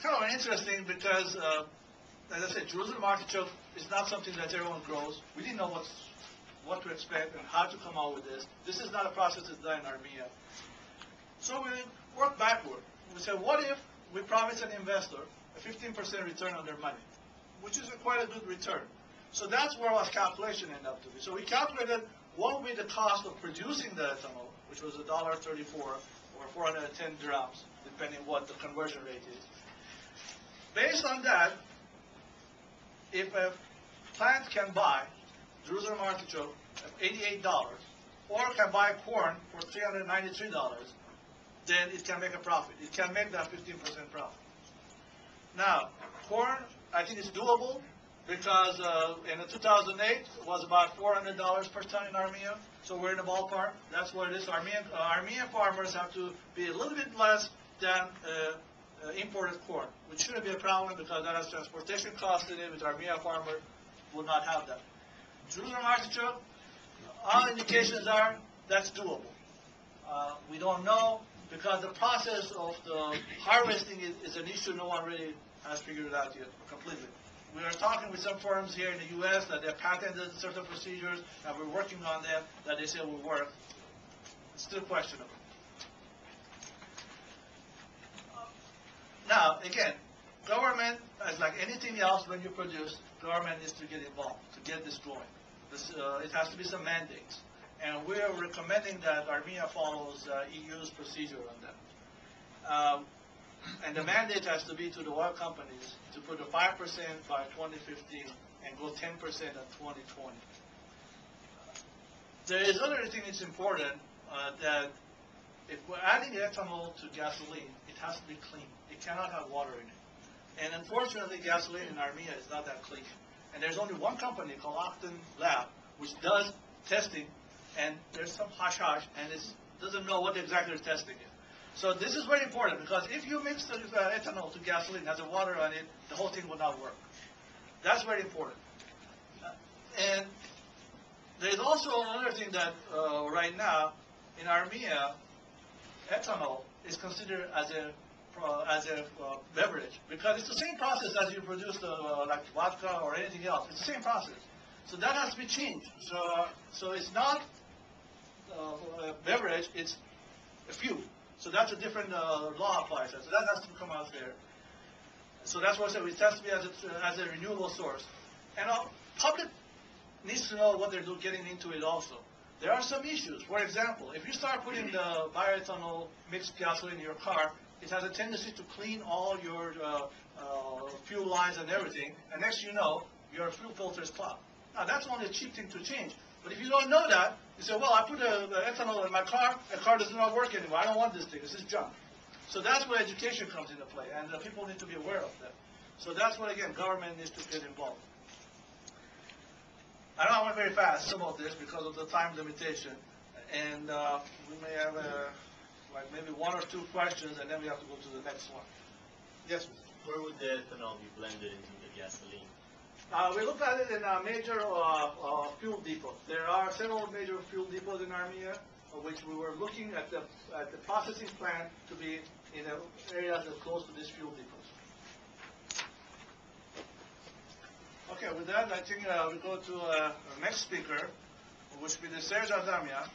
kind of interesting because, as I said, Jerusalem artichoke is not something that everyone grows. We didn't know what to expect and how to come out with this. This is not a process that's done in Armenia. So we work backward. We said, what if we promise an investor a 15% return on their money, which is quite a good return. So that's where our calculation ended up to be. So we calculated what would be the cost of producing the ethanol, which was $1.34 or 410 dirhams, depending what the conversion rate is. Based on that, if a plant can buy Jerusalem artichoke at $88 or can buy corn for $393, then it can make a profit. It can make that 15% profit. Now, corn, I think it's doable because in 2008 it was about $400 per ton in Armenia, so we're in the ballpark. That's what it is. Armenian farmers have to be a little bit less than imported corn, which shouldn't be a problem because that has transportation costs in it, which Armenian farmer will not have that. Jerusalem artichoke, all indications are that's doable. We don't know because the process of the harvesting is an issue no one really has figured it out yet completely. We are talking with some firms here in the U.S. that they've patented certain procedures, and we're working on them that they say will work. It's still questionable. Now, again, government, as like anything else when you produce, government needs to get involved to get this going. It has to be some mandates. And we're recommending that Armenia follows EU's procedure on that. And the mandate has to be to the oil companies to put a 5% by 2015 and go 10% in 2020. There is another thing that's important that if we're adding ethanol to gasoline, it has to be clean. It cannot have water in it. And unfortunately, gasoline in Armenia is not that clean. And there's only one company called Octane Lab which does testing, and there's some hush-hush, and it doesn't know what exactly they're testing it. So this is very important because if you mix the ethanol to gasoline, has a water on it, the whole thing will not work. That's very important. And there's also another thing that right now in Armenia, ethanol is considered as a beverage because it's the same process as you produce like vodka or anything else. It's the same process. So that has to be changed. So it's not a beverage, it's a fuel. So that's a different law applies. So that has to come out there. So that's why I said it has to be as a renewable source. And public needs to know what they're getting into it also. There are some issues. For example, if you start putting the bioethanol mixed gasoline in your car, it has a tendency to clean all your fuel lines and everything. And next you know, your fuel filter is clogged. Now that's only a cheap thing to change. But if you don't know that, you say, well, I put ethanol in my car, the car does not work anymore. I don't want this thing. This is junk. So that's where education comes into play, and people need to be aware of that. So that's what, again, government needs to get involved. I know I went very fast, some of this, because of the time limitation. And we may have like maybe one or two questions, and then we have to go to the next one. Yes, sir. Where would the ethanol be blended into the gasoline? We looked at it in major fuel depots. There are several major fuel depots in Armenia, which we were looking at the processing plant to be in areas that are close to these fuel depots. Okay, with that, I think we go to our next speaker, which will be the Serge Adamia.